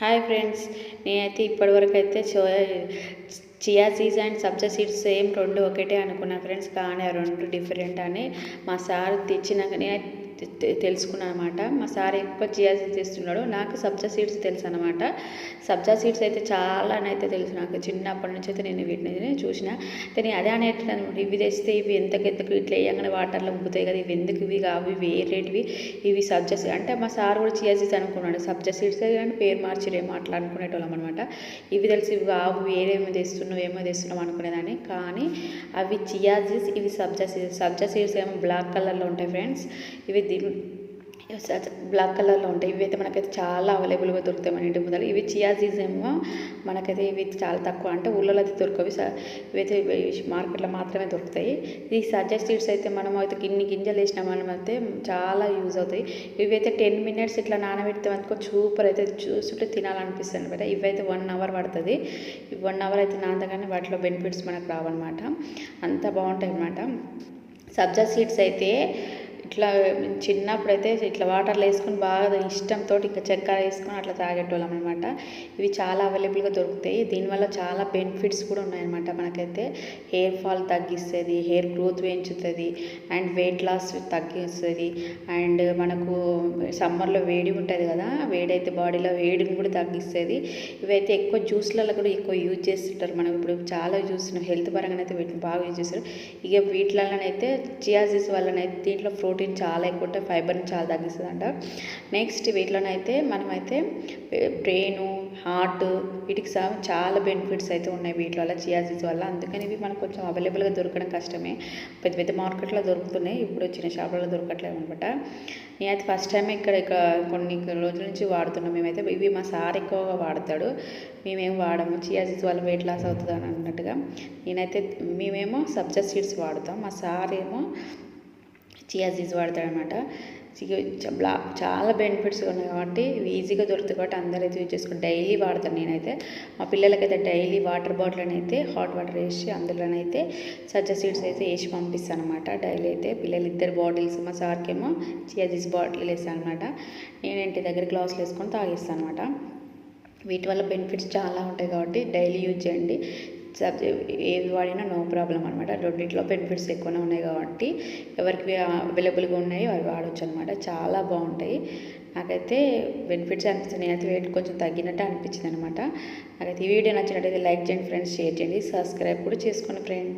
Hi friends, నేనైతే ఇప్పటివరకు అయితే chia seeds and sabja seeds same రెండు ఒకటే అనుకున్నా ఫ్రెండ్స్. కానీ ఆ రెండు డిఫరెంట్ అని మా సార్ తెచ్చినాక నేను తెలుసుకున్నాను అనమాట. మా సార్ ఎక్కువ చియా సీడ్స్ తెస్తున్నాడు, నాకు సబ్జా సీడ్స్ తెలుసు అనమాట. సబ్జా సీడ్స్ అయితే చాలానైతే తెలుసు నాకు, చిన్నప్పటి నుంచి అయితే నేను వీటిని చూసిన. కానీ అదే అనేటప్పుడు ఇవి తెస్తే ఇవి ఎంతకెంతకు ఇట్లా వేయంగానే వాటర్లో ఉబ్బుతాయి కదా, ఇవి ఎందుకు ఇవి కావు, ఇవి వేరేటివి, ఇవి సబ్జా సీడ్స్ అంటే మా సార్ కూడా చియా సీడ్స్ అనుకున్నాడు. సబ్జా సీడ్స్ కానీ పేరు మార్చిరేమో అట్లా అనుకునేటోళ్ళం అనమాట. ఇవి తెలిసి ఇవి కావు, వేరేమో తెస్తున్నావు ఏమో తెస్తున్నాం అనుకునేదాన్ని. కానీ అవి చియా సీడ్స్, ఇవి సబ్జా సీడ్స్. సబ్జా సీడ్స్ ఏమో బ్లాక్ కలర్లో ఉంటాయి ఫ్రెండ్స్. ఇవి బ్లాక్ కలర్లో ఉంటాయి. ఇవి అయితే మనకైతే చాలా అవైలబుల్గా దొరుకుతాయి మన ఇంటి ముందర. ఇవి చియా సీడ్స్ ఏమో మనకైతే ఇవి చాలా తక్కువ, అంటే ఊళ్ళలో అయితే దొరకవు. ఇవైతే మార్కెట్లో మాత్రమే దొరుకుతాయి. ఈ సబ్జా సీడ్స్ అయితే మనం అయితే ఇన్ని గింజలు వేసినా మనం అయితే చాలా యూజ్ అవుతాయి. ఇవైతే 10 minutes ఇట్లా నానబెడితే అనుకో సూపర్ అయితే చూస్తుంటే తినాలనిపిస్తుంది అనమాట. ఇవైతే 1 hour పడుతుంది. 1 hour అయితే నానగానే వాటిలో బెనిఫిట్స్ మనకు రావన్నమాట, అంత బాగుంటాయి అన్నమాట. సబ్జా సీడ్స్ అయితే ఇట్లా చిన్నప్పుడు అయితే ఇట్లా వాటర్లో వేసుకొని బాగా ఇష్టంతో ఇంకా చక్కెర వేసుకొని అట్లా తాగేటోళ్ళం అనమాట. ఇవి చాలా అవైలబుల్గా దొరుకుతాయి. దీనివల్ల చాలా బెనిఫిట్స్ కూడా ఉన్నాయన్నమాట. మనకైతే హెయిర్ ఫాల్ తగ్గిస్తుంది, హెయిర్ గ్రోత్ పెంచుతుంది, అండ్ వెయిట్ లాస్ తగ్గిస్తుంది. అండ్ మనకు సమ్మర్లో వేడి ఉంటుంది కదా, వేడైతే బాడీలో వేడిని కూడా తగ్గిస్తుంది. ఇవైతే ఎక్కువ జ్యూస్లలో కూడా ఎక్కువ యూజ్ చేస్తుంటారు. మనం ఇప్పుడు చాలా చూస్తున్నాం, హెల్త్ పరంగా అయితే వీటిని బాగా యూజ్ చేస్తారు. ఇక వీటిలలోనైతే చియా సీడ్స్ వల్లనైతే దీంట్లో ప్రోటీన్ చాలా ఎక్కువ ఉంటాయి, ఫైబర్ని చాలా తగ్గిస్తుందంట. నెక్స్ట్ వీటిలోనైతే మనమైతే బ్రెయిన్, హార్ట్ వీటికి చాలా బెనిఫిట్స్ అయితే ఉన్నాయి వీటి వల్ల, చియా సీడ్స్ వల్ల. అందుకని ఇవి మనకు కొంచెం అవైలబుల్గా దొరకడం కష్టమే. పెద్ద పెద్ద మార్కెట్లో దొరుకుతున్నాయి, ఇప్పుడు చిన్న షాపులలో దొరకట్లేదు అనమాట. నేనైతే ఫస్ట్ టైం ఇక్కడ కొన్ని రోజుల నుంచి వాడుతున్నాం మేమైతే. ఇవి మా సార్ ఎక్కువగా వాడతాడు, మేమేం వాడము. చియా సీడ్స్ వల్ల వెయిట్ లాస్ అవుతుంది అని అన్నట్టుగా మేమేమో సబ్జా సీడ్స్ వాడతాం, మా సార్ ఏమో చియా సీడ్స్ వాడతాడనమాట. చాలా బెనిఫిట్స్ ఉన్నాయి కాబట్టి ఈజీగా దొరుకుతాయి కాబట్టి అందరైతే యూజ్ చేసుకుని డైలీ వాడతాను. నేనైతే మా పిల్లలకైతే డైలీ వాటర్ బాటిల్ అయితే హాట్ వాటర్ వేసి అందులోనైతే సబ్జా సీడ్స్ అయితే వేసి పంపిస్తాను అనమాట. డైలీ అయితే పిల్లలు 2 బాటిల్స్, మా సార్కేమో చియా సీడ్స్ బాటిల్ వేస్తాను అనమాట. నేను ఇంటి దగ్గర గ్లాసులు వేసుకొని తాగిస్తాను అనమాట. వీటి వల్ల బెనిఫిట్స్ చాలా ఉంటాయి కాబట్టి డైలీ యూజ్ చేయండి. ఏవి వాడినా నో ప్రాబ్లం అనమాట. రెండిట్లో బెనిఫిట్స్ ఎక్కువనే ఉన్నాయి కాబట్టి ఎవరికి అవైలబుల్గా ఉన్నాయో అవి వాడవచ్చు అనమాట. చాలా బాగుంటాయి. నాకైతే బెనిఫిట్స్ అనిపిస్తుంది. నేనైతే వెయిట్ కొంచెం తగ్గినట్టు అనిపించింది అనమాట. నాకైతే ఈ వీడియో నచ్చినట్టయితే లైక్ చేయండి ఫ్రెండ్స్, షేర్ చేయండి, సబ్స్క్రైబ్ కూడా చేసుకోండి ఫ్రెండ్స్.